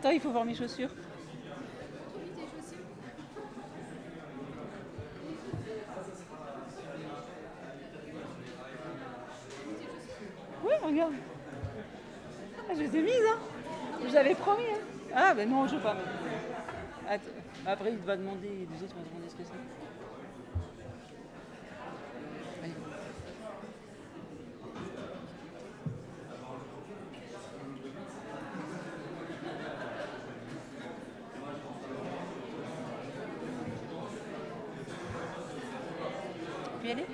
Attends, il faut voir mes chaussures. Oui, regarde. Ah, je les ai mises, hein. Je l'avais promis, hein. Ah, ben non, je veux pas. Attends. Après, il va demander, les autres vont demander ce que c'est. Allez. On peut y aller ?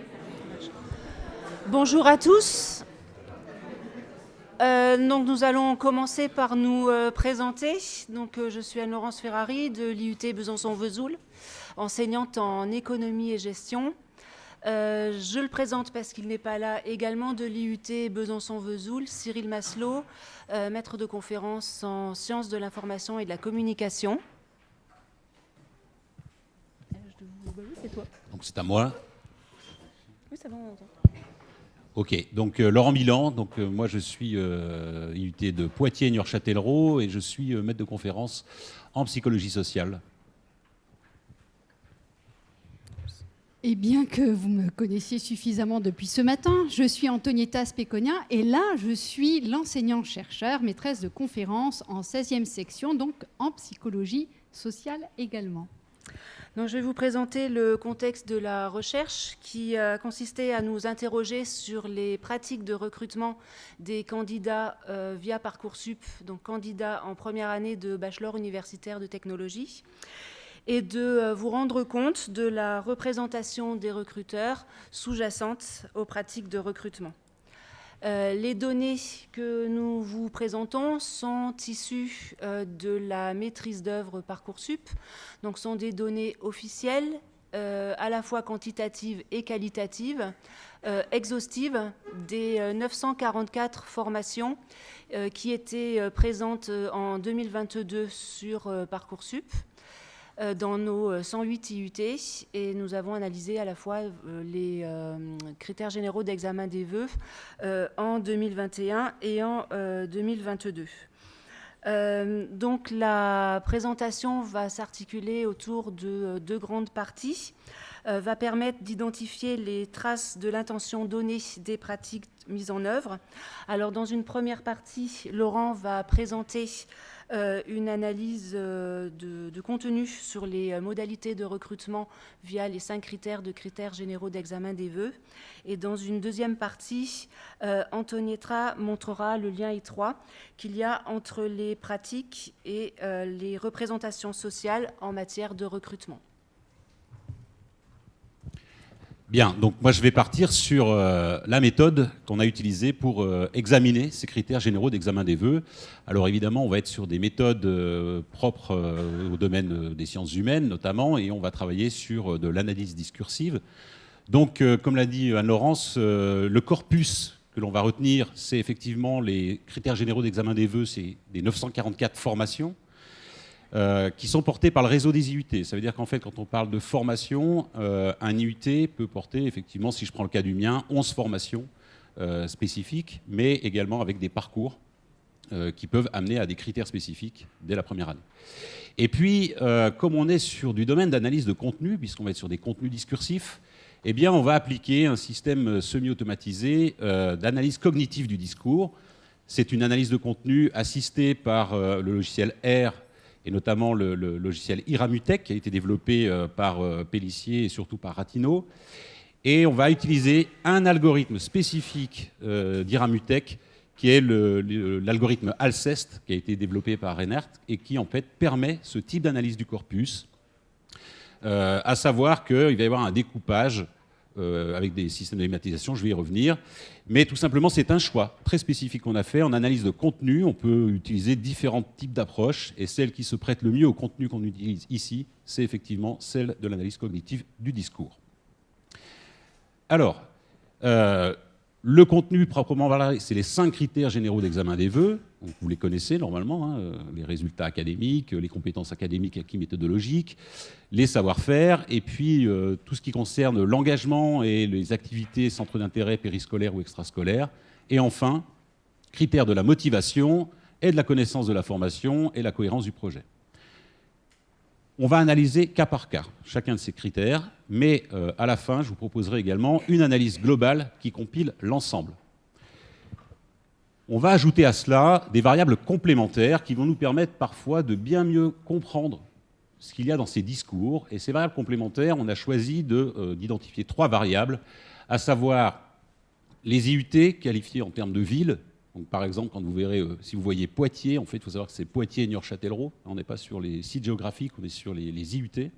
Bonjour à tous. Donc nous allons commencer par nous présenter. Donc, je suis Anne-Laurence Ferrari de l'IUT Besançon-Vesoul, enseignante en économie et gestion. Je le présente parce qu'il n'est pas là, également de l'IUT Besançon-Vesoul, Cyril Masselot, maître de conférence en sciences de l'information et de la communication. C'est toi. Donc c'est à moi. Oui, c'est bon, on entend. Ok, donc Laurent Milan, donc moi je suis IUT de Poitiers-Niort-Châtellerault et je suis maître de conférence en psychologie sociale. Et bien que vous me connaissiez suffisamment depuis ce matin, je suis Antonietta Speconia et là je suis l'enseignant-chercheur, maîtresse de conférence en 16e section, donc en psychologie sociale également. Donc, je vais vous présenter le contexte de la recherche qui consistait à nous interroger sur les pratiques de recrutement des candidats via Parcoursup, donc candidats en première année de bachelor universitaire de technologie, et de vous rendre compte de la représentation des recruteurs sous-jacente aux pratiques de recrutement. Les données que nous vous présentons sont issues de la maîtrise d'œuvre Parcoursup, donc sont des données officielles, à la fois quantitatives et qualitatives, exhaustives des 944 formations qui étaient présentes en 2022 sur Parcoursup, dans nos 108 IUT, et nous avons analysé à la fois les critères généraux d'examen des vœux en 2021 et en 2022. Donc la présentation va s'articuler autour de deux grandes parties, va permettre d'identifier les traces de l'intention donnée des pratiques mises en œuvre. Alors dans une première partie, Laurent va présenter une analyse de contenu sur les modalités de recrutement via les 5 critères généraux d'examen des vœux. Et dans une deuxième partie, Antonietta montrera le lien étroit qu'il y a entre les pratiques et les représentations sociales en matière de recrutement. Bien, donc moi je vais partir sur la méthode qu'on a utilisée pour examiner ces critères généraux d'examen des vœux. Alors évidemment, on va être sur des méthodes propres au domaine des sciences humaines notamment, et on va travailler sur de l'analyse discursive. Donc, comme l'a dit Anne-Laurence, le corpus que l'on va retenir, c'est effectivement les critères généraux d'examen des vœux, c'est des 944 formations. Qui sont portés par le réseau des IUT. Ça veut dire qu'en fait, quand on parle de formation, un IUT peut porter, effectivement, si je prends le cas du mien, 11 formations spécifiques, mais également avec des parcours qui peuvent amener à des critères spécifiques dès la première année. Et puis, comme on est sur du domaine d'analyse de contenu, puisqu'on va être sur des contenus discursifs, eh bien, on va appliquer un système semi-automatisé d'analyse cognitive du discours. C'est une analyse de contenu assistée par le logiciel R, et notamment le logiciel Iramutech, qui a été développé par Pélissier et surtout par Ratino. Et on va utiliser un algorithme spécifique d'Iramutech, qui est l'algorithme Alceste, qui a été développé par Reinhardt, et qui en fait permet ce type d'analyse du corpus, à savoir qu'il va y avoir un découpage avec des systèmes d'automatisation, je vais y revenir. Mais tout simplement, c'est un choix très spécifique qu'on a fait. En analyse de contenu, on peut utiliser différents types d'approches, et celle qui se prête le mieux au contenu qu'on utilise ici, c'est effectivement celle de l'analyse cognitive du discours. Alors, le contenu proprement parlé, c'est les 5 critères généraux d'examen des vœux. Donc, vous les connaissez normalement, hein, les résultats académiques, les compétences académiques et acquis méthodologiques, les savoir-faire, et puis tout ce qui concerne l'engagement et les activités centres d'intérêt périscolaires ou extrascolaires. Et enfin, critères de la motivation, et de la connaissance de la formation et la cohérence du projet. On va analyser cas par cas chacun de ces critères, mais à la fin, je vous proposerai également une analyse globale qui compile l'ensemble. On va ajouter à cela des variables complémentaires qui vont nous permettre parfois de bien mieux comprendre ce qu'il y a dans ces discours. Et ces variables complémentaires, on a choisi d'identifier 3 variables, à savoir les IUT qualifiés en termes de ville. Donc, par exemple, quand vous verrez, si vous voyez Poitiers, en fait, il faut savoir que c'est Poitiers et Niort-Châtellerault. On n'est pas sur les sites géographiques, on est sur les IUT.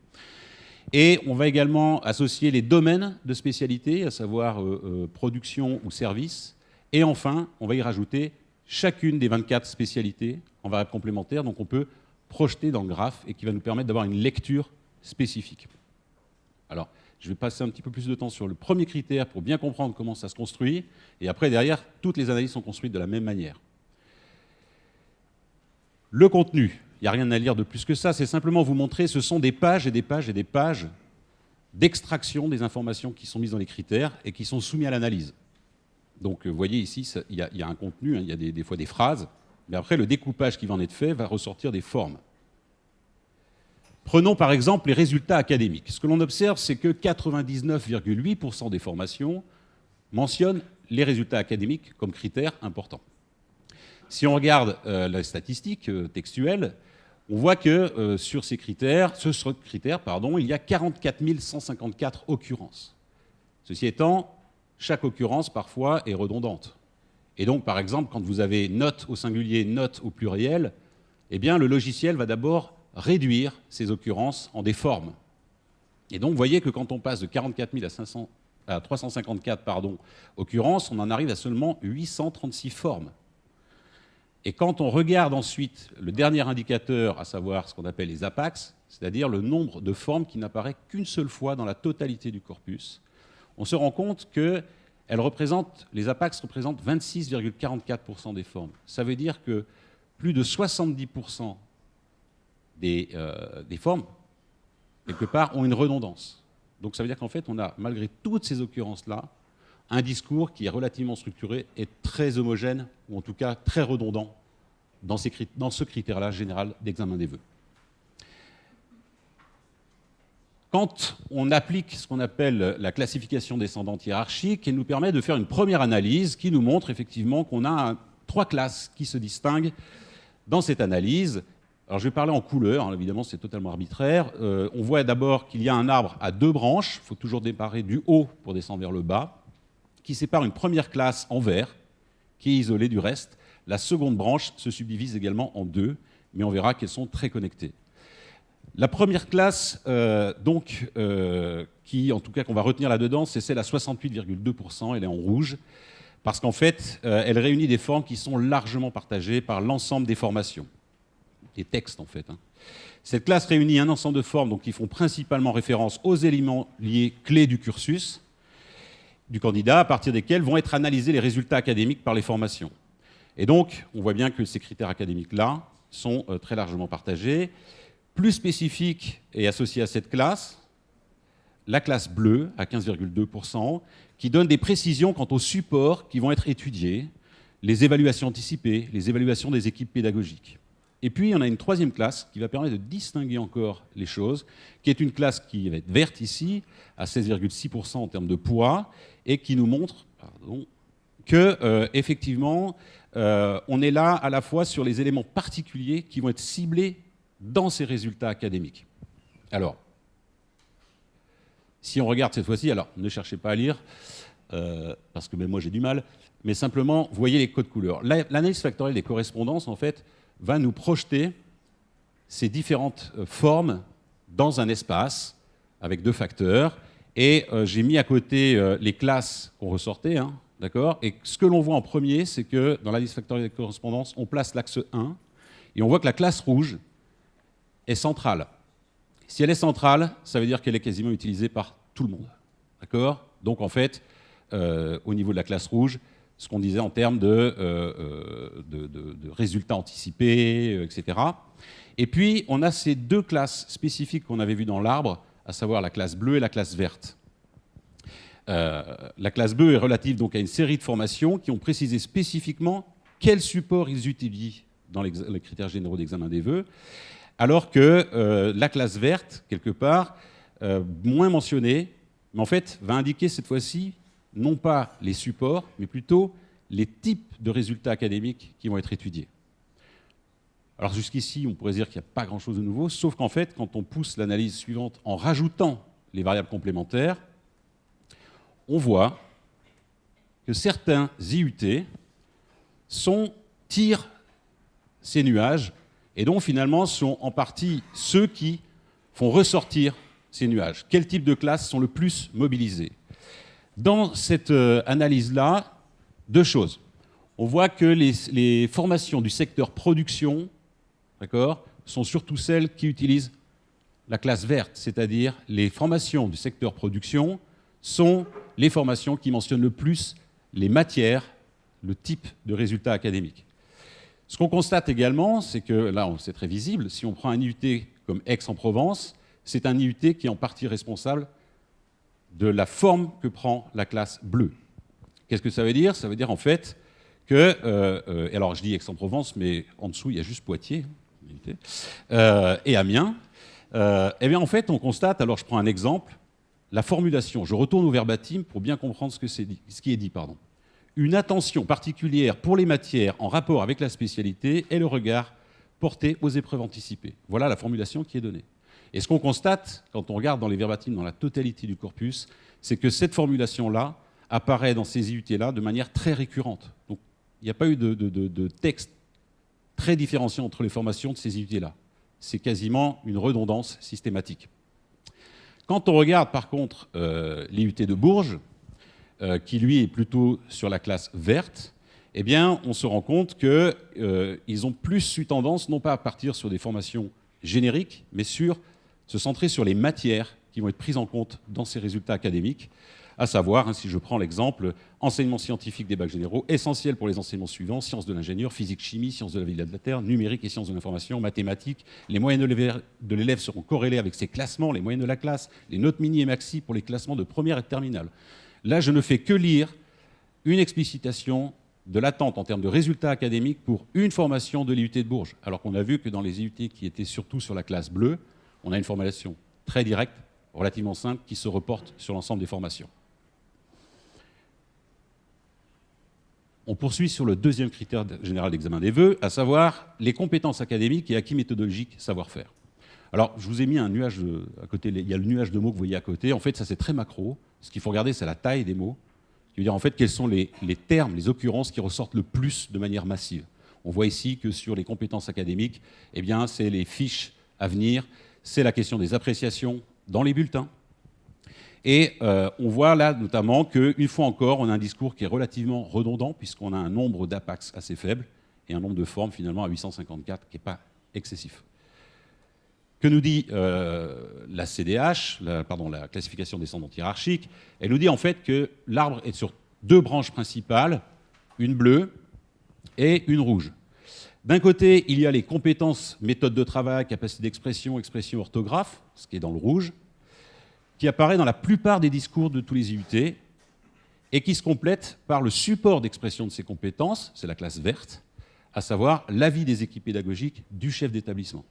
Et on va également associer les domaines de spécialité, à savoir production ou service. Et enfin, on va y rajouter chacune des 24 spécialités en variables complémentaires. Donc, on peut projeter dans le graphe et qui va nous permettre d'avoir une lecture spécifique. Alors, je vais passer un petit peu plus de temps sur le premier critère pour bien comprendre comment ça se construit. Et après, derrière, toutes les analyses sont construites de la même manière. Le contenu, il n'y a rien à lire de plus que ça. C'est simplement vous montrer, ce sont des pages et des pages et des pages d'extraction des informations qui sont mises dans les critères et qui sont soumises à l'analyse. Donc, vous voyez ici, il y a un contenu, hein, il y a des fois des phrases, mais après, le découpage qui va en être fait va ressortir des formes. Prenons par exemple les résultats académiques. Ce que l'on observe, c'est que 99,8% des formations mentionnent les résultats académiques comme critère important. Si on regarde la statistique textuelle, on voit que sur ce critère, il y a 44 154 occurrences. Ceci étant, chaque occurrence parfois est redondante. Et donc, par exemple, quand vous avez note au singulier, note au pluriel, eh bien, le logiciel va d'abord réduire ces occurrences en des formes. Et donc, vous voyez que quand on passe de 44 000 à 354 occurrences, on en arrive à seulement 836 formes. Et quand on regarde ensuite le dernier indicateur, à savoir ce qu'on appelle les APAX, c'est-à-dire le nombre de formes qui n'apparaît qu'une seule fois dans la totalité du corpus, on se rend compte que les APAX représentent 26,44% des formes. Ça veut dire que plus de 70% des formes, quelque part, ont une redondance. Donc ça veut dire qu'en fait, on a, malgré toutes ces occurrences-là, un discours qui est relativement structuré et très homogène, ou en tout cas très redondant, dans ce critère-là général d'examen des vœux. Quand on applique ce qu'on appelle la classification descendante hiérarchique, elle nous permet de faire une première analyse qui nous montre effectivement qu'on a 3 classes qui se distinguent dans cette analyse. Alors je vais parler en couleur, hein, évidemment c'est totalement arbitraire. On voit d'abord qu'il y a un arbre à 2 branches, il faut toujours démarrer du haut pour descendre vers le bas, qui sépare une première classe en vert, qui est isolée du reste. La seconde branche se subdivise également en 2, mais on verra qu'elles sont très connectées. La première classe, qui, en tout cas, qu'on va retenir là-dedans, c'est celle à 68,2%, elle est en rouge, parce qu'en fait, elle réunit des formes qui sont largement partagées par l'ensemble des formations, des textes en fait. Cette classe réunit un ensemble de formes donc, qui font principalement référence aux éléments liés clés du cursus du candidat, à partir desquels vont être analysés les résultats académiques par les formations. Et donc, on voit bien que ces critères académiques-là sont très largement partagés. Plus spécifique et associée à cette classe, la classe bleue, à 15,2%, qui donne des précisions quant aux supports qui vont être étudiés, les évaluations anticipées, les évaluations des équipes pédagogiques. Et puis, on a une troisième classe qui va permettre de distinguer encore les choses, qui est une classe qui va être verte ici, à 16,6% en termes de poids, et qui nous montre que, effectivement, on est là à la fois sur les éléments particuliers qui vont être ciblés dans ces résultats académiques. Alors, si on regarde cette fois-ci, alors ne cherchez pas à lire, parce que même moi j'ai du mal, mais simplement, vous voyez les codes couleurs. L'analyse factorielle des correspondances, en fait, va nous projeter ces différentes formes dans un espace avec 2 facteurs. Et j'ai mis à côté les classes qu'on ressortait, hein, d'accord ? Et ce que l'on voit en premier, c'est que dans l'analyse factorielle des correspondances, on place l'axe 1, et on voit que la classe rouge est centrale. Si elle est centrale, ça veut dire qu'elle est quasiment utilisée par tout le monde. D'accord ? Donc en fait, au niveau de la classe rouge, ce qu'on disait en termes de résultats anticipés, etc. Et puis, on a ces 2 classes spécifiques qu'on avait vues dans l'arbre, à savoir la classe bleue et la classe verte. La classe bleue est relative donc à une série de formations qui ont précisé spécifiquement quel support ils utilisent dans les critères généraux d'examen des vœux, alors que la classe verte, quelque part, moins mentionnée, mais en fait va indiquer cette fois-ci non pas les supports, mais plutôt les types de résultats académiques qui vont être étudiés. Alors jusqu'ici, on pourrait dire qu'il n'y a pas grand-chose de nouveau, sauf qu'en fait, quand on pousse l'analyse suivante en rajoutant les variables complémentaires, on voit que certains IUT tirent ces nuages et donc finalement sont en partie ceux qui font ressortir ces nuages. Quel type de classes sont le plus mobilisées? Dans cette analyse-là, deux choses. On voit que les formations du secteur production, d'accord, sont surtout celles qui utilisent la classe verte, c'est-à-dire les formations du secteur production sont les formations qui mentionnent le plus les matières, le type de résultats académiques. Ce qu'on constate également, c'est que, là c'est très visible, si on prend un IUT comme Aix-en-Provence, c'est un IUT qui est en partie responsable de la forme que prend la classe bleue. Qu'est-ce que ça veut dire? Ça veut dire en fait que, alors je dis Aix-en-Provence, mais en dessous il y a juste Poitiers et Amiens. Eh bien en fait on constate, alors je prends un exemple, la formulation, je retourne au verbatim pour bien comprendre ce qui est dit. Une attention particulière pour les matières en rapport avec la spécialité et le regard porté aux épreuves anticipées. Voilà la formulation qui est donnée. Et ce qu'on constate, quand on regarde dans les verbatims dans la totalité du corpus, c'est que cette formulation-là apparaît dans ces IUT-là de manière très récurrente. Donc il n'y a pas eu de texte très différenciant entre les formations de ces IUT-là. C'est quasiment une redondance systématique. Quand on regarde par contre l'IUT de Bourges, qui lui est plutôt sur la classe verte, eh bien on se rend compte qu'ils ont plus eu tendance, non pas à partir sur des formations génériques, mais se centrer sur les matières qui vont être prises en compte dans ces résultats académiques, à savoir, si je prends l'exemple, enseignement scientifique des bacs généraux, essentiel pour les enseignements suivants, sciences de l'ingénieur, physique, chimie, sciences de la vie et de la terre, numérique et sciences de l'information, mathématiques. Les moyennes de l'élève seront corrélées avec ses classements, les moyennes de la classe, les notes mini et maxi pour les classements de première et de terminale. Là, je ne fais que lire une explicitation de l'attente en termes de résultats académiques pour une formation de l'IUT de Bourges, alors qu'on a vu que dans les IUT qui étaient surtout sur la classe bleue, on a une formulation très directe, relativement simple, qui se reporte sur l'ensemble des formations. On poursuit sur le deuxième critère général d'examen des vœux, à savoir les compétences académiques et acquis méthodologiques savoir-faire. Alors, je vous ai mis un nuage à côté, il y a le nuage de mots que vous voyez à côté. En fait, ça c'est très macro. Ce qu'il faut regarder, c'est la taille des mots. Ce qui veut dire en fait quels sont les termes, les occurrences qui ressortent le plus de manière massive. On voit ici que sur les compétences académiques, eh bien, c'est les fiches à venir, c'est la question des appréciations dans les bulletins. Et on voit là notamment qu'une fois encore, on a un discours qui est relativement redondant, puisqu'on a un nombre d'APAX assez faible et un nombre de formes finalement à 854 qui n'est pas excessif. Que nous dit la CDH, la classification descendante hiérarchique? Elle nous dit en fait que l'arbre est sur deux branches principales, une bleue et une rouge. D'un côté, il y a les compétences, méthodes de travail, capacité d'expression, expression, orthographe, ce qui est dans le rouge, qui apparaît dans la plupart des discours de tous les IUT et qui se complète par le support d'expression de ces compétences, c'est la classe verte, à savoir l'avis des équipes pédagogiques du chef d'établissement.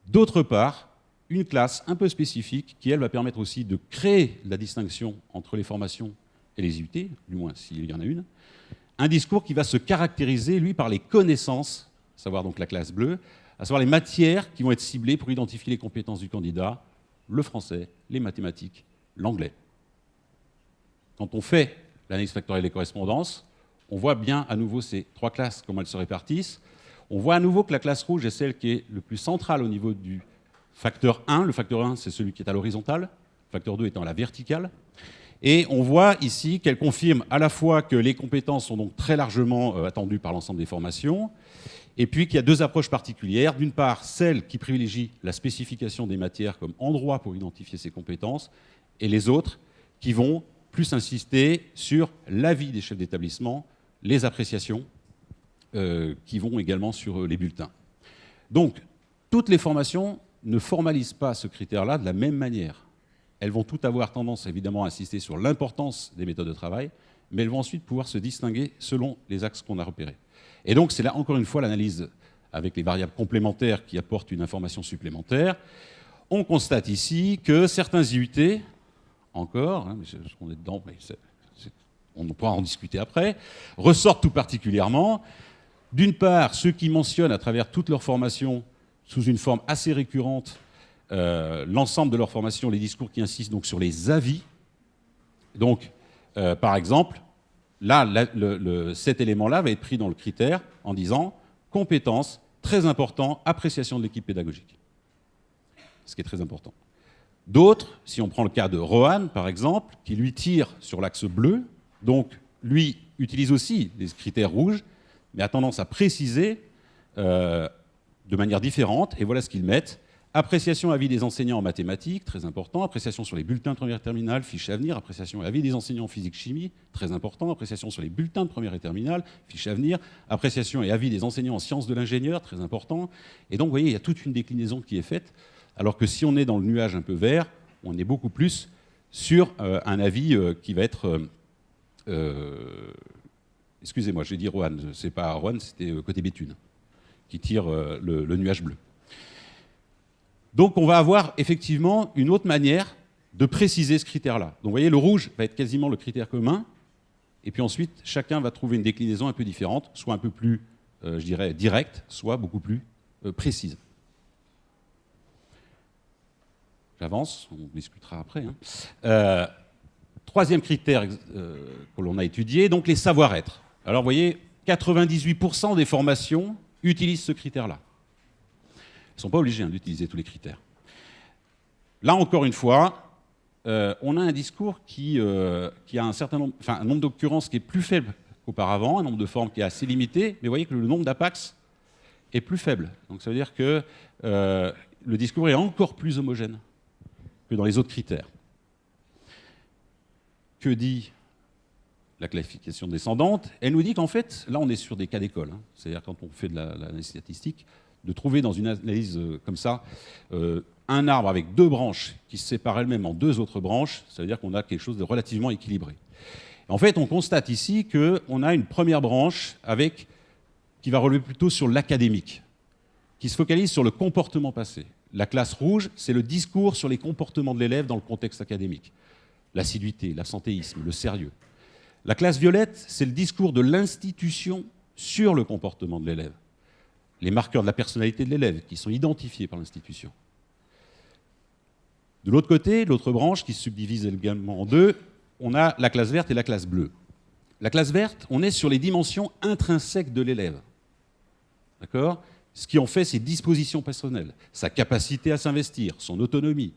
D'autre part, une classe un peu spécifique qui, elle, va permettre aussi de créer la distinction entre les formations et les IUT, du moins s'il y en a une, un discours qui va se caractériser, lui, par les connaissances, à savoir donc la classe bleue, à savoir les matières qui vont être ciblées pour identifier les compétences du candidat, le français, les mathématiques, l'anglais. Quand on fait l'analyse factorielle des correspondances, on voit bien à nouveau ces trois classes, comment elles se répartissent. On voit à nouveau que la classe rouge est celle qui est le plus centrale au niveau du facteur 1. Le facteur 1, c'est celui qui est à l'horizontale, le facteur 2 étant à la verticale. Et on voit ici qu'elle confirme à la fois que les compétences sont donc très largement attendues par l'ensemble des formations, et puis qu'il y a deux approches particulières. D'une part, celle qui privilégie la spécification des matières comme endroit pour identifier ces compétences, et les autres qui vont plus insister sur l'avis des chefs d'établissement, les appréciations, qui vont également sur les bulletins. Donc, toutes les formations ne formalisent pas ce critère-là de la même manière. Elles vont toutes avoir tendance, évidemment, à insister sur l'importance des méthodes de travail, mais elles vont ensuite pouvoir se distinguer selon les axes qu'on a repérés. Et donc, c'est là, encore une fois, l'analyse avec les variables complémentaires qui apportent une information supplémentaire. On constate ici que certains IUT, encore, hein, on est dedans, mais on pourra en discuter après, ressortent tout particulièrement. D'une part, ceux qui mentionnent à travers toute leur formation, sous une forme assez récurrente, l'ensemble de leur formation, les discours qui insistent donc sur les avis. Donc, par exemple, là, cet élément-là va être pris dans le critère en disant compétence, très important, appréciation de l'équipe pédagogique. Ce qui est très important. D'autres, si on prend le cas de Rohan, par exemple, qui lui tire sur l'axe bleu, donc lui utilise aussi des critères rouges, mais a tendance à préciser de manière différente, et voilà ce qu'ils mettent. Appréciation et avis des enseignants en mathématiques, très important. Appréciation sur les bulletins de première et terminale, fiche à venir. Appréciation et avis des enseignants en physique-chimie, très important. Appréciation sur les bulletins de première et terminale, fiche à venir. Appréciation et avis des enseignants en sciences de l'ingénieur, très important. Et donc, vous voyez, il y a toute une déclinaison qui est faite, alors que si on est dans le nuage un peu vert, on est beaucoup plus sur un avis qui va être... excusez-moi, j'ai dit Rohan, c'est pas Rohan, c'était côté Béthune, qui tire le nuage bleu. Donc on va avoir effectivement une autre manière de préciser ce critère-là. Donc vous voyez, le rouge va être quasiment le critère commun, et puis ensuite, chacun va trouver une déclinaison un peu différente, soit un peu plus, je dirais, directe, soit beaucoup plus précise. J'avance, on discutera après. Hein. Troisième critère que l'on a étudié, donc les savoir-être. Alors vous voyez, 98% des formations utilisent ce critère-là. Ils ne sont pas obligés d'utiliser tous les critères. Là, encore une fois, on a un discours qui a un nombre d'occurrences qui est plus faible qu'auparavant, un nombre de formes qui est assez limité, mais vous voyez que le nombre d'APAX est plus faible. Donc ça veut dire que le discours est encore plus homogène que dans les autres critères. Que dit la classification descendante? Elle nous dit qu'en fait, là on est sur des cas d'école, hein. C'est-à-dire quand on fait de l'analyse statistique, de trouver dans une analyse comme ça un arbre avec deux branches qui se séparent elles-mêmes en deux autres branches, ça veut dire qu'on a quelque chose de relativement équilibré. En fait, on constate ici qu'on a une première branche qui va relever plutôt sur l'académique, qui se focalise sur le comportement passé. La classe rouge, c'est le discours sur les comportements de l'élève dans le contexte académique. L'assiduité, l'absentéisme, le sérieux. La classe violette, c'est le discours de l'institution sur le comportement de l'élève. Les marqueurs de la personnalité de l'élève qui sont identifiés par l'institution. De l'autre côté, l'autre branche qui se subdivise également en deux, on a la classe verte et la classe bleue. La classe verte, on est sur les dimensions intrinsèques de l'élève. D'accord ? Ce qui en fait ses dispositions personnelles, sa capacité à s'investir, son autonomie.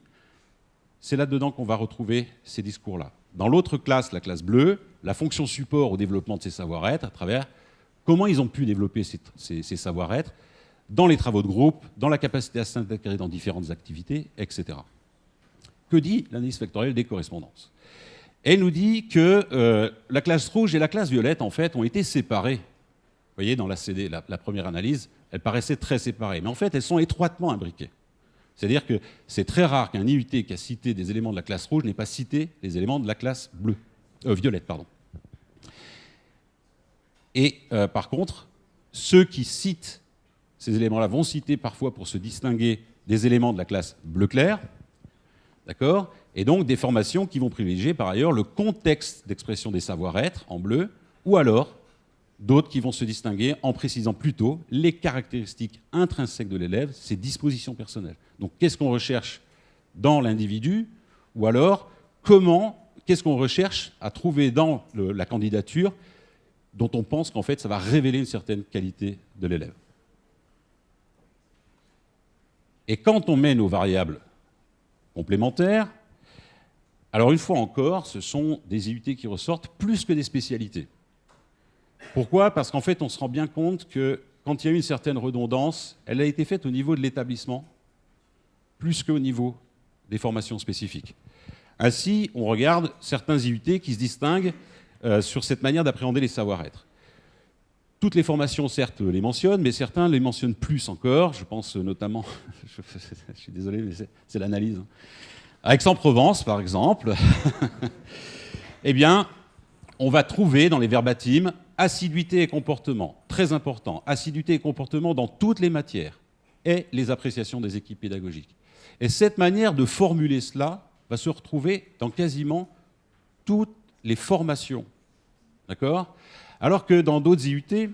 C'est là-dedans qu'on va retrouver ces discours-là. Dans l'autre classe, la classe bleue, la fonction support au développement de ses savoir-être à travers comment ils ont pu développer ces savoir-être dans les travaux de groupe, dans la capacité à s'intégrer dans différentes activités, etc. Que dit l'analyse factorielle des correspondances? Elle nous dit que la classe rouge et la classe violette, en fait, ont été séparées. Vous voyez, dans la CD, la première analyse, elles paraissaient très séparées. Mais en fait, elles sont étroitement imbriquées. C'est-à-dire que c'est très rare qu'un IUT qui a cité des éléments de la classe rouge n'ait pas cité les éléments de la classe violette. Et par contre, ceux qui citent ces éléments-là vont citer parfois pour se distinguer des éléments de la classe bleu clair, d'accord ? Et donc des formations qui vont privilégier par ailleurs le contexte d'expression des savoir-être en bleu, ou alors d'autres qui vont se distinguer en précisant plutôt les caractéristiques intrinsèques de l'élève, ses dispositions personnelles. Donc qu'est-ce qu'on recherche dans l'individu, ou alors qu'est-ce qu'on recherche à trouver dans la candidature dont on pense qu'en fait ça va révéler une certaine qualité de l'élève. Et quand on met nos variables complémentaires, alors une fois encore, ce sont des IUT qui ressortent plus que des spécialités. Pourquoi ? Parce qu'en fait, on se rend bien compte que quand il y a eu une certaine redondance, elle a été faite au niveau de l'établissement, plus qu'au niveau des formations spécifiques. Ainsi, on regarde certains IUT qui se distinguent sur cette manière d'appréhender les savoir-être. Toutes les formations, certes, les mentionnent, mais certains les mentionnent plus encore. Je pense notamment, je suis désolé, mais c'est l'analyse. À Aix-en-Provence, par exemple, eh bien, on va trouver dans les verbatims assiduité et comportement. très important, assiduité et comportement dans toutes les matières, et les appréciations des équipes pédagogiques. Et cette manière de formuler cela va se retrouver dans quasiment toutes les formations. D'accord ? Alors que dans d'autres IUT,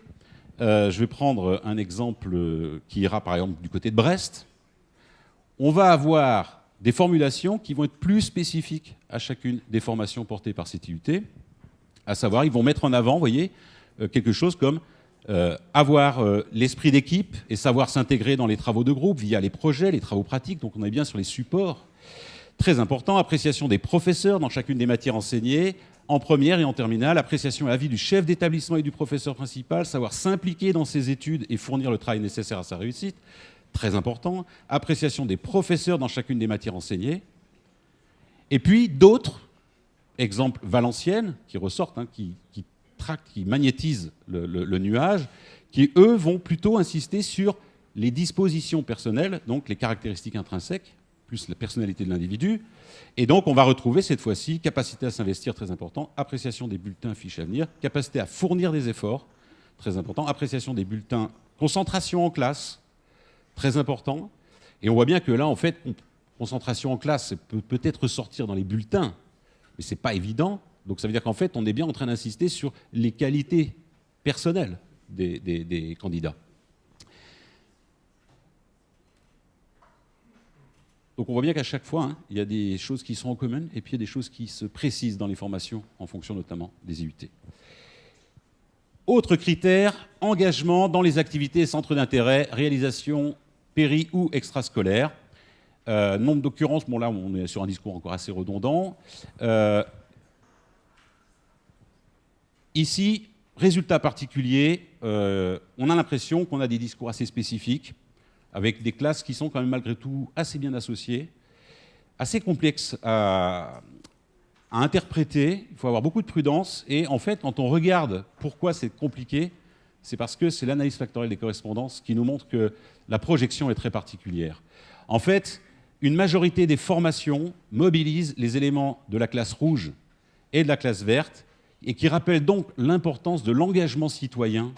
je vais prendre un exemple qui ira par exemple du côté de Brest, on va avoir des formulations qui vont être plus spécifiques à chacune des formations portées par cette IUT, à savoir, ils vont mettre en avant, vous voyez, quelque chose comme avoir l'esprit d'équipe et savoir s'intégrer dans les travaux de groupe via les projets, les travaux pratiques, donc on est bien sur les supports. Très important, appréciation des professeurs dans chacune des matières enseignées, en première et en terminale, appréciation et avis du chef d'établissement et du professeur principal, savoir s'impliquer dans ses études et fournir le travail nécessaire à sa réussite, très important, appréciation des professeurs dans chacune des matières enseignées, et puis d'autres exemples valenciennes qui ressortent, hein, qui magnétisent le nuage, qui, eux, vont plutôt insister sur les dispositions personnelles, donc les caractéristiques intrinsèques, plus la personnalité de l'individu. Et donc, on va retrouver cette fois-ci capacité à s'investir, très important, appréciation des bulletins, fiches à venir, capacité à fournir des efforts, très important, appréciation des bulletins, concentration en classe, très important. Et on voit bien que là, en fait, concentration en classe peut peut-être ressortir dans les bulletins, mais ce n'est pas évident. Donc ça veut dire qu'en fait, on est bien en train d'insister sur les qualités personnelles des candidats. Donc on voit bien qu'à chaque fois, hein, il y a des choses qui sont en commun et puis il y a des choses qui se précisent dans les formations en fonction notamment des IUT. Autre critère, engagement dans les activités et centres d'intérêt, réalisation péri- ou extrascolaire. Nombre d'occurrences, bon là on est sur un discours encore assez redondant. Ici, résultat particulier, on a l'impression qu'on a des discours assez spécifiques, avec des classes qui sont quand même malgré tout assez bien associées, assez complexes à interpréter, il faut avoir beaucoup de prudence, et en fait, quand on regarde pourquoi c'est compliqué, c'est parce que c'est l'analyse factorielle des correspondances qui nous montre que la projection est très particulière. En fait, une majorité des formations mobilisent les éléments de la classe rouge et de la classe verte, et qui rappellent donc l'importance de l'engagement citoyen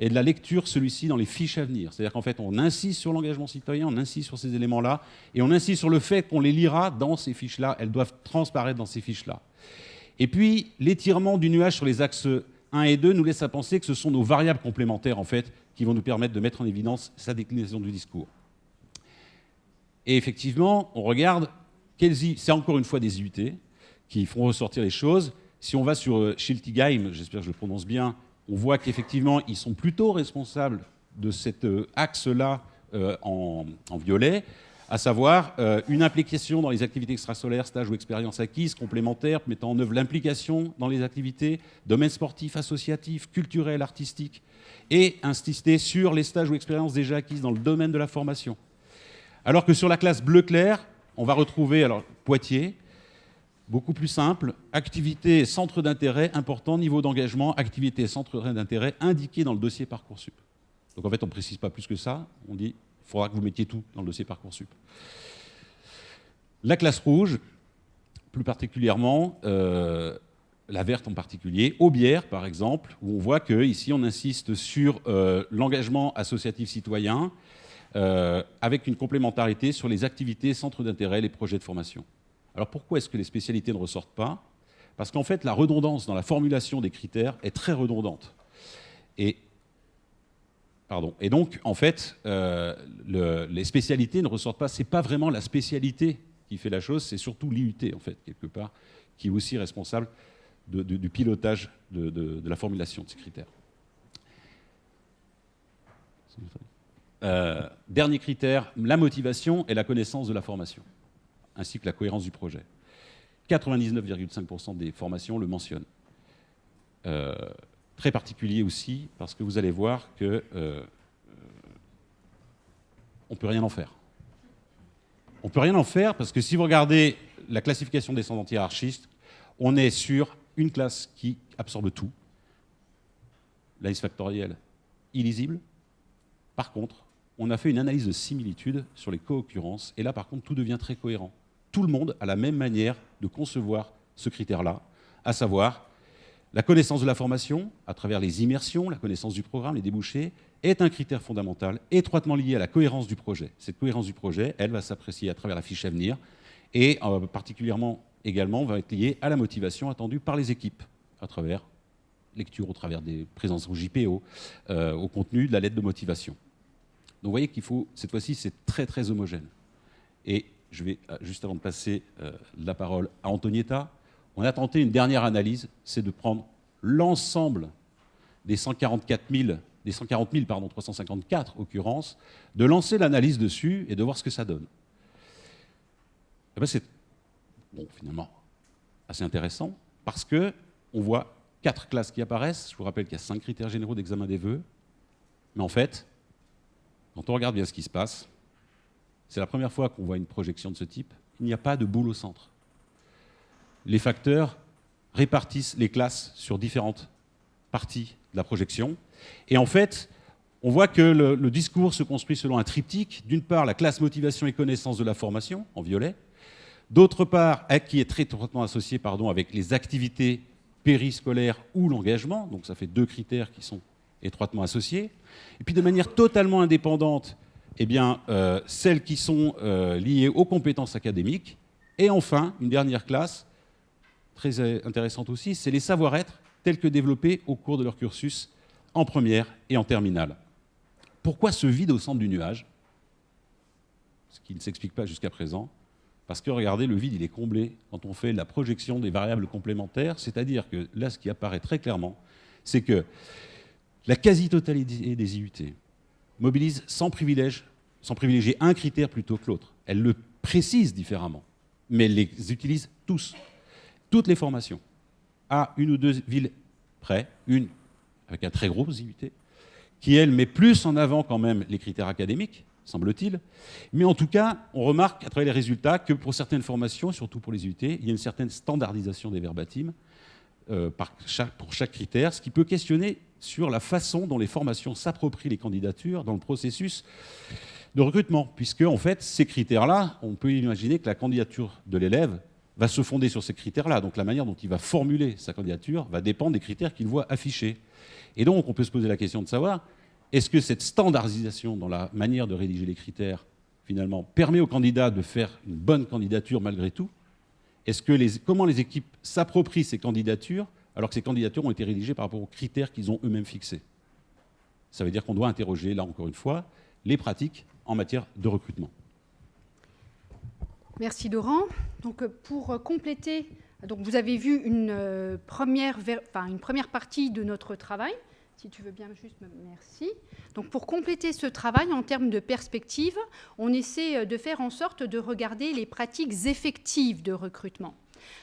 et de la lecture, celui-ci, dans les fiches à venir. C'est-à-dire qu'en fait, on insiste sur l'engagement citoyen, on insiste sur ces éléments-là, et on insiste sur le fait qu'on les lira dans ces fiches-là, elles doivent transparaître dans ces fiches-là. Et puis, l'étirement du nuage sur les axes 1 et 2 nous laisse à penser que ce sont nos variables complémentaires, en fait, qui vont nous permettre de mettre en évidence sa déclinaison du discours. Et effectivement, on regarde, c'est encore une fois des IUT qui font ressortir les choses. Si on va sur Schiltigheim, j'espère que je le prononce bien, on voit qu'effectivement, ils sont plutôt responsables de cet axe-là en violet, à savoir une implication dans les activités extrascolaires, stages ou expériences acquises, complémentaires, mettant en œuvre l'implication dans les activités, domaines sportifs, associatifs, culturels, artistiques, et insister sur les stages ou expériences déjà acquises dans le domaine de la formation. Alors que sur la classe bleu clair, on va retrouver Poitiers, beaucoup plus simple, activité, centre d'intérêt important, niveau d'engagement, activité, centre d'intérêt indiqué dans le dossier Parcoursup. Donc en fait, on ne précise pas plus que ça, on dit il faudra que vous mettiez tout dans le dossier Parcoursup. La classe rouge, plus particulièrement, la verte en particulier, Aubière par exemple, où on voit qu'ici on insiste sur l'engagement associatif citoyen, avec une complémentarité sur les activités, centres d'intérêt, les projets de formation. Alors pourquoi est-ce que les spécialités ne ressortent pas ? Parce qu'en fait, la redondance dans la formulation des critères est très redondante. Et donc, en fait, les spécialités ne ressortent pas. Ce n'est pas vraiment la spécialité qui fait la chose, c'est surtout l'IUT, en fait, quelque part, qui est aussi responsable du pilotage de la formulation de ces critères. Dernier critère, la motivation et la connaissance de la formation, ainsi que la cohérence du projet. 99,5% des formations le mentionnent. Très particulier aussi, parce que vous allez voir que on ne peut rien en faire. On ne peut rien en faire parce que si vous regardez la classification descendante hiérarchiste, on est sur une classe qui absorbe tout. L'analyse factorielle illisible. Par contre, on a fait une analyse de similitude sur les co-occurrences, et là, par contre, tout devient très cohérent. Tout le monde a la même manière de concevoir ce critère-là, à savoir La connaissance de la formation, à travers les immersions, la connaissance du programme, les débouchés, est un critère fondamental, étroitement lié à la cohérence du projet. Cette cohérence du projet, elle va s'apprécier à travers la fiche à venir, et particulièrement également va être liée à la motivation attendue par les équipes, à travers lecture, au travers des présences au JPO, au contenu de la lettre de motivation. Donc vous voyez qu'il faut, cette fois-ci, c'est très très homogène. Et je vais, juste avant de passer la parole à Antonietta, on a tenté une dernière analyse, c'est de prendre l'ensemble des 140 000, 354 occurrences, de lancer l'analyse dessus et de voir ce que ça donne. Et ben c'est finalement assez intéressant parce qu'on voit 4 classes qui apparaissent. Je vous rappelle qu'il y a 5 critères généraux d'examen des vœux. Mais en fait, quand on regarde bien ce qui se passe, c'est la première fois qu'on voit une projection de ce type. Il n'y a pas de boule au centre. Les facteurs répartissent les classes sur différentes parties de la projection. Et en fait, on voit que le discours se construit selon un triptyque. D'une part, la classe motivation et connaissance de la formation, en violet. D'autre part, qui est très étroitement associé avec les activités périscolaires ou l'engagement. Donc ça fait 2 critères qui sont étroitement associés. Et puis de manière totalement indépendante, celles qui sont liées aux compétences académiques. Et enfin, une dernière classe, très intéressante aussi, c'est les savoir-être tels que développés au cours de leur cursus en première et en terminale. Pourquoi ce vide au centre du nuage? Ce qui ne s'explique pas jusqu'à présent. Parce que, regardez, le vide, il est comblé quand on fait la projection des variables complémentaires. C'est-à-dire que là, ce qui apparaît très clairement, c'est que la quasi-totalité des IUT mobilise sans privilégier un critère plutôt que l'autre. Elle le précise différemment, mais elle les utilise tous. Toutes les formations, à 1 ou 2 villes près, une avec un très gros IUT, qui, elle, met plus en avant quand même les critères académiques, semble-t-il. Mais en tout cas, on remarque à travers les résultats que pour certaines formations, surtout pour les IUT, il y a une certaine standardisation des verbatims pour chaque critère, ce qui peut questionner sur la façon dont les formations s'approprient les candidatures dans le processus de recrutement. Puisque, en fait, ces critères-là, on peut imaginer que la candidature de l'élève va se fonder sur ces critères-là. Donc la manière dont il va formuler sa candidature va dépendre des critères qu'il voit affichés. Et donc on peut se poser la question de savoir, est-ce que cette standardisation dans la manière de rédiger les critères, finalement, permet aux candidats de faire une bonne candidature malgré tout? Comment les équipes s'approprient ces candidatures alors que ces candidatures ont été rédigées par rapport aux critères qu'ils ont eux-mêmes fixés? Ça veut dire qu'on doit interroger, là encore une fois, les pratiques en matière de recrutement. Merci Laurent. Donc pour compléter, vous avez vu une première partie de notre travail. Si tu veux bien juste merci. Donc pour compléter ce travail en termes de perspective, on essaie de faire en sorte de regarder les pratiques effectives de recrutement.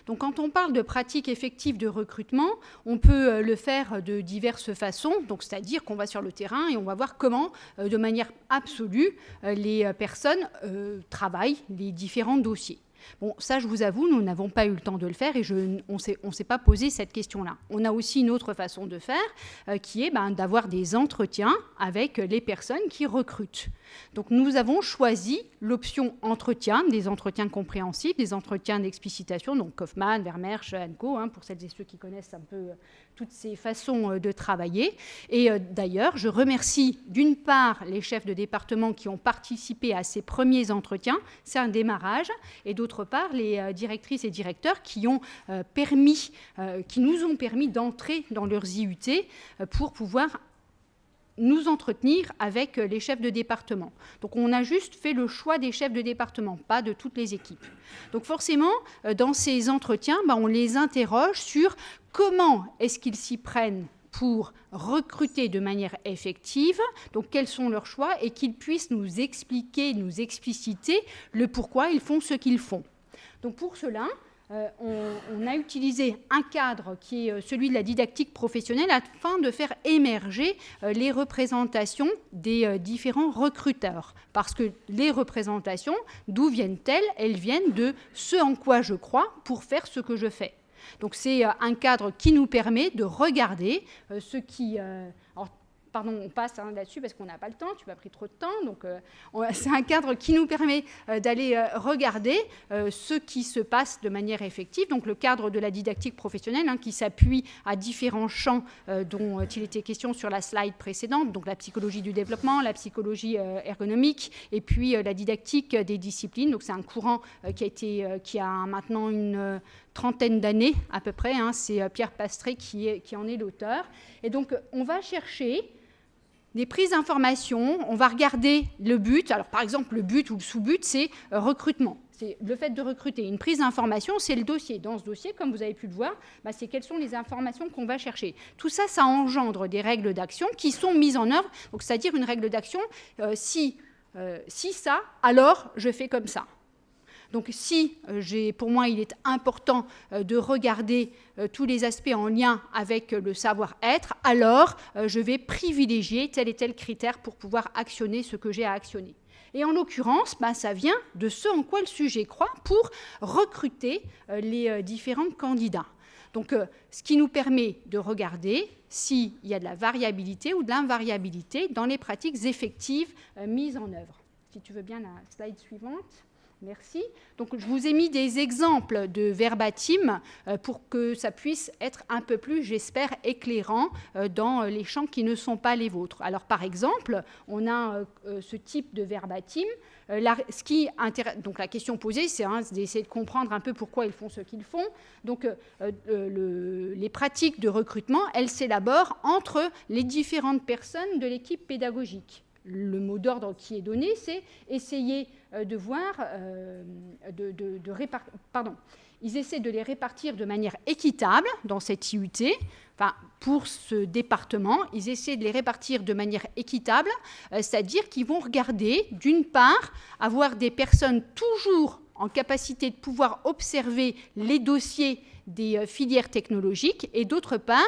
Donc quand on parle de pratiques effectives de recrutement, on peut le faire de diverses façons, c'est-à-dire qu'on va sur le terrain et on va voir comment, de manière absolue, les personnes travaillent les différents dossiers. Bon, ça, je vous avoue, nous n'avons pas eu le temps de le faire et on ne s'est pas posé cette question-là. On a aussi une autre façon de faire qui est d'avoir des entretiens avec les personnes qui recrutent. Donc, nous avons choisi l'option entretien, des entretiens compréhensifs, des entretiens d'explicitation, donc Kaufmann, Vermeersch, Co, pour celles et ceux qui connaissent un peu toutes ces façons de travailler. Et d'ailleurs, je remercie d'une part les chefs de département qui ont participé à ces premiers entretiens, c'est un démarrage, et d'autre part les directrices et directeurs qui nous ont permis d'entrer dans leurs IUT pour pouvoir nous entretenir avec les chefs de département. Donc on a juste fait le choix des chefs de département, pas de toutes les équipes. Donc forcément, dans ces entretiens, on les interroge sur comment est-ce qu'ils s'y prennent pour recruter de manière effective, donc quels sont leurs choix, et qu'ils puissent nous expliquer, nous expliciter le pourquoi ils font ce qu'ils font. Donc pour cela, on a utilisé un cadre qui est celui de la didactique professionnelle afin de faire émerger les représentations des différents recruteurs. Parce que les représentations, d'où viennent-elles? Elles viennent de ce en quoi je crois pour faire ce que je fais. Donc c'est un cadre qui nous permet de regarder ce qui... pardon, on passe là-dessus parce qu'on n'a pas le temps, tu m'as pris trop de temps. Donc, c'est un cadre qui nous permet d'aller regarder ce qui se passe de manière effective. Donc, le cadre de la didactique professionnelle qui s'appuie à différents champs dont il était question sur la slide précédente. Donc, la psychologie du développement, la psychologie ergonomique et puis la didactique des disciplines. Donc, c'est un courant qui a maintenant une trentaine d'années à peu près. C'est Pierre Pastré qui en est l'auteur. Et donc, on va chercher des prises d'informations, on va regarder le but. Alors, par exemple, le but ou le sous-but, c'est recrutement. C'est le fait de recruter. Une prise d'information, c'est le dossier. Dans ce dossier, comme vous avez pu le voir, c'est quelles sont les informations qu'on va chercher. Tout ça, ça engendre des règles d'action qui sont mises en œuvre. Donc, c'est-à-dire une règle d'action, si ça, alors je fais comme ça. Donc si pour moi il est important de regarder tous les aspects en lien avec le savoir-être, alors je vais privilégier tel et tel critère pour pouvoir actionner ce que j'ai à actionner. Et en l'occurrence, ça vient de ce en quoi le sujet croit pour recruter les différents candidats. Donc ce qui nous permet de regarder s'il y a de la variabilité ou de l'invariabilité dans les pratiques effectives mises en œuvre. Si tu veux bien la slide suivante. Merci. Donc, je vous ai mis des exemples de verbatim pour que ça puisse être un peu plus, j'espère, éclairant dans les champs qui ne sont pas les vôtres. Alors, par exemple, on a ce type de verbatim. Donc, la question posée, c'est d'essayer de comprendre un peu pourquoi ils font ce qu'ils font. Donc, les pratiques de recrutement, elles s'élaborent entre les différentes personnes de l'équipe pédagogique. Le mot d'ordre qui est donné, c'est essayer de voir, ils essaient de les répartir de manière équitable dans cette IUT. Enfin, pour ce département, ils essaient de les répartir de manière équitable, c'est-à-dire qu'ils vont regarder, d'une part, avoir des personnes toujours en capacité de pouvoir observer les dossiers des filières technologiques et d'autre part,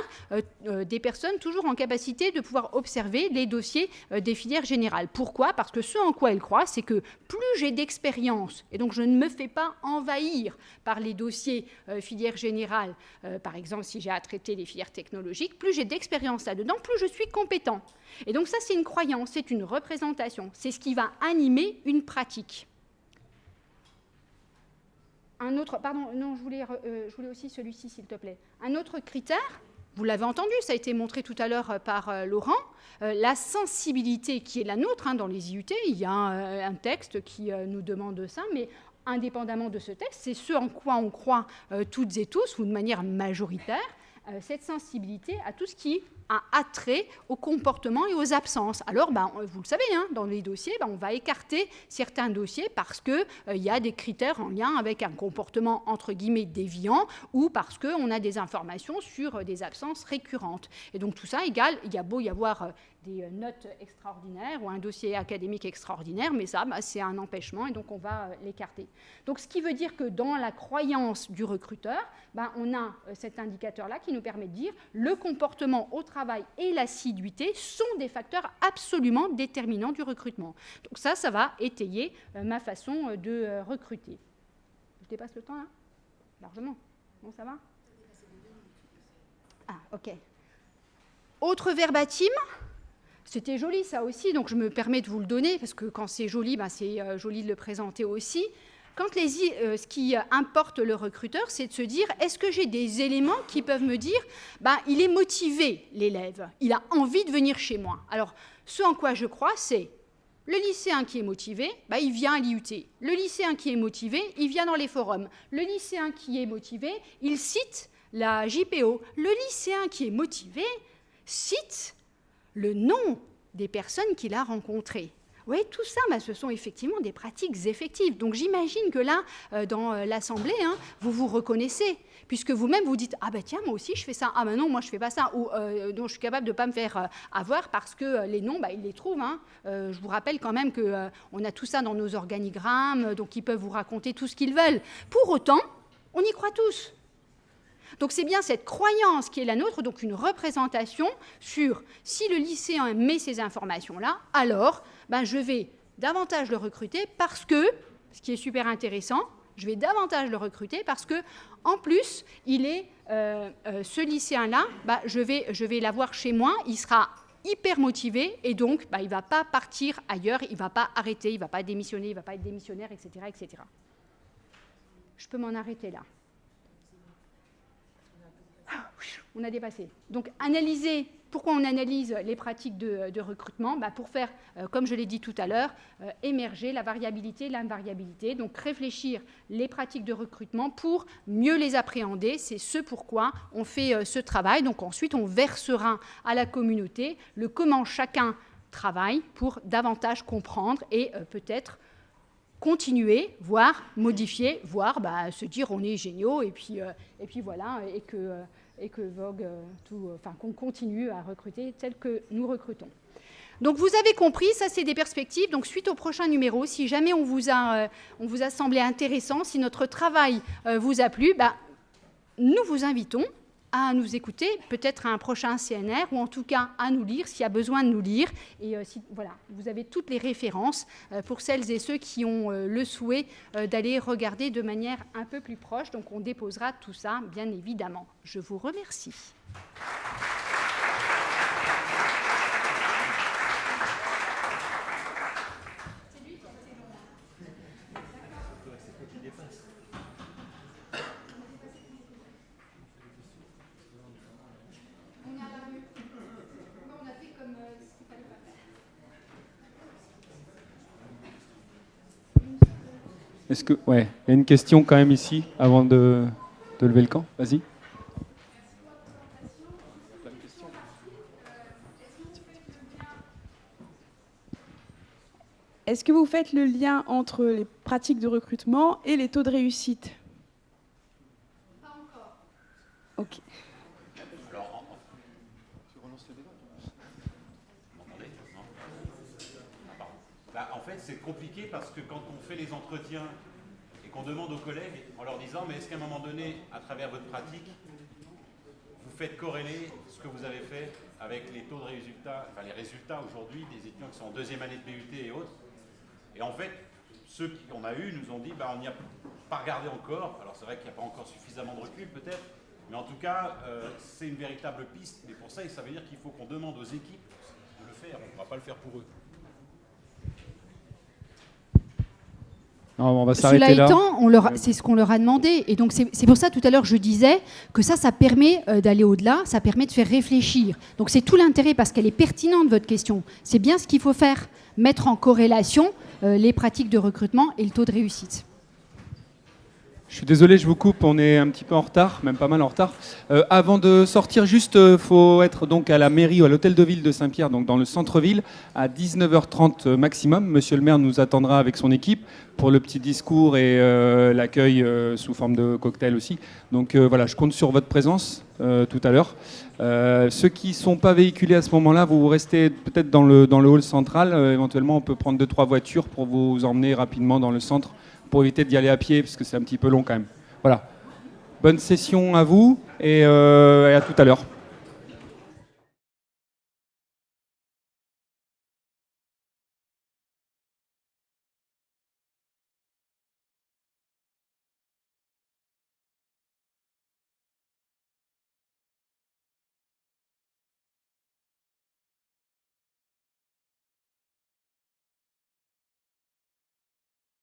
des personnes toujours en capacité de pouvoir observer les dossiers des filières générales. Pourquoi ? Parce que ce en quoi elles croient, c'est que plus j'ai d'expérience, et donc je ne me fais pas envahir par les dossiers filières générales, par exemple si j'ai à traiter les filières technologiques, plus j'ai d'expérience là-dedans, plus je suis compétent. Et donc ça, c'est une croyance, c'est une représentation, c'est ce qui va animer une pratique. Un autre, pardon, non, je voulais aussi celui-ci, s'il te plaît. Un autre critère, vous l'avez entendu, ça a été montré tout à l'heure par Laurent, la sensibilité qui est la nôtre dans les IUT. Il y a un texte qui nous demande ça, mais indépendamment de ce texte, c'est ce en quoi on croit toutes et tous, ou de manière majoritaire, cette sensibilité à tout ce qui a attrait au comportement et aux absences. Alors, vous le savez, dans les dossiers, on va écarter certains dossiers parce qu'il y a des critères en lien avec un comportement, entre guillemets, déviant ou parce qu'on a des informations sur des absences récurrentes. Et donc, tout ça égale, il y a beau y avoir des notes extraordinaires ou un dossier académique extraordinaire, mais ça, c'est un empêchement et donc on va l'écarter. Donc, ce qui veut dire que dans la croyance du recruteur, on a cet indicateur-là qui nous permet de dire le comportement au travail et l'assiduité sont des facteurs absolument déterminants du recrutement. Donc ça va étayer ma façon de recruter. Je dépasse le temps là ? Largement. Bon, ça va ? Ah, ok. Autre verbatim. C'était joli ça aussi, donc je me permets de vous le donner, parce que quand c'est joli, c'est joli de le présenter aussi. Quand ce qui importe le recruteur, c'est de se dire, est-ce que j'ai des éléments qui peuvent me dire, il est motivé, l'élève, il a envie de venir chez moi. Alors, ce en quoi je crois, c'est le lycéen qui est motivé, il vient à l'IUT. Le lycéen qui est motivé, il vient dans les forums. Le lycéen qui est motivé, il cite la JPO. Le lycéen qui est motivé cite le nom des personnes qu'il a rencontrées. Oui, tout ça, ce sont effectivement des pratiques effectives. Donc j'imagine que là, dans l'Assemblée, vous vous reconnaissez, puisque vous-même vous dites « Ah tiens, moi aussi je fais ça. Ah non, moi je fais pas ça. » Ou « Non, je suis capable de ne pas me faire avoir parce que les noms, ils les trouvent. » Je vous rappelle quand même qu'on a tout ça dans nos organigrammes, donc ils peuvent vous raconter tout ce qu'ils veulent. Pour autant, on y croit tous. Donc c'est bien cette croyance qui est la nôtre, donc une représentation sur si le lycéen met ces informations-là, alors je vais davantage le recruter parce que, ce qui est super intéressant, je vais davantage le recruter parce que, en plus, il est ce lycéen-là, je vais l'avoir chez moi, il sera hyper motivé et donc il ne va pas partir ailleurs, il ne va pas arrêter, il ne va pas démissionner, il ne va pas être démissionnaire, etc., etc. Je peux m'en arrêter là. On a dépassé. Donc, analyser. Pourquoi on analyse les pratiques de recrutement? Pour faire, comme je l'ai dit tout à l'heure, émerger la variabilité, l'invariabilité. Donc, réfléchir les pratiques de recrutement pour mieux les appréhender. C'est ce pourquoi on fait ce travail. Donc, ensuite, on versera à la communauté le comment chacun travaille pour davantage comprendre et peut-être continuer, voire modifier, voire se dire on est géniaux et puis voilà, et que Vogue, qu'on continue à recruter tel que nous recrutons. Donc vous avez compris, ça c'est des perspectives. Donc suite au prochain numéro, si jamais on vous a semblé intéressant, si notre travail vous a plu, nous vous invitons à nous écouter, peut-être à un prochain CNR, ou en tout cas à nous lire s'il y a besoin de nous lire. Et voilà, vous avez toutes les références pour celles et ceux qui ont le souhait d'aller regarder de manière un peu plus proche. Donc on déposera tout ça, bien évidemment. Je vous remercie. Est-ce que, il y a une question quand même ici, avant de lever le camp. Vas-y. Est-ce que vous faites le lien entre les pratiques de recrutement et les taux de réussite? Pas encore. Ok. Alors, tu relances le débat? Vous m'entendez? Non. En fait, c'est compliqué parce que quand on fait les entretiens et qu'on demande aux collègues en leur disant mais est-ce qu'à un moment donné, à travers votre pratique, vous faites corréler ce que vous avez fait avec les taux de résultats, les résultats aujourd'hui des étudiants qui sont en deuxième année de BUT et autres. Et en fait, ceux qu'on a eu nous ont dit on n'y a pas regardé encore. Alors c'est vrai qu'il n'y a pas encore suffisamment de recul peut-être, mais en tout cas, c'est une véritable piste. Mais pour ça, ça veut dire qu'il faut qu'on demande aux équipes de le faire. On ne pourra pas le faire pour eux. Non, on va s'arrêter Cela là. étant, c'est ce qu'on leur a demandé. Et donc, c'est pour ça, tout à l'heure, je disais que ça permet d'aller au-delà, ça permet de faire réfléchir. Donc, c'est tout l'intérêt, parce qu'elle est pertinente, votre question. C'est bien ce qu'il faut faire, mettre en corrélation les pratiques de recrutement et le taux de réussite. Je suis désolé, je vous coupe, on est un petit peu en retard, même pas mal en retard. Avant de sortir, juste, faut être donc à la mairie ou à l'hôtel de ville de Saint-Pierre, donc dans le centre-ville, à 19h30 maximum. Monsieur le maire nous attendra avec son équipe pour le petit discours et l'accueil sous forme de cocktail aussi. Donc voilà, je compte sur votre présence tout à l'heure. Ceux qui ne sont pas véhiculés à ce moment-là, vous restez peut-être dans le hall central. Éventuellement, on peut prendre 2-3 voitures pour vous emmener rapidement dans le centre, pour éviter d'y aller à pied, parce que c'est un petit peu long quand même. Voilà. Bonne session à vous et à tout à l'heure.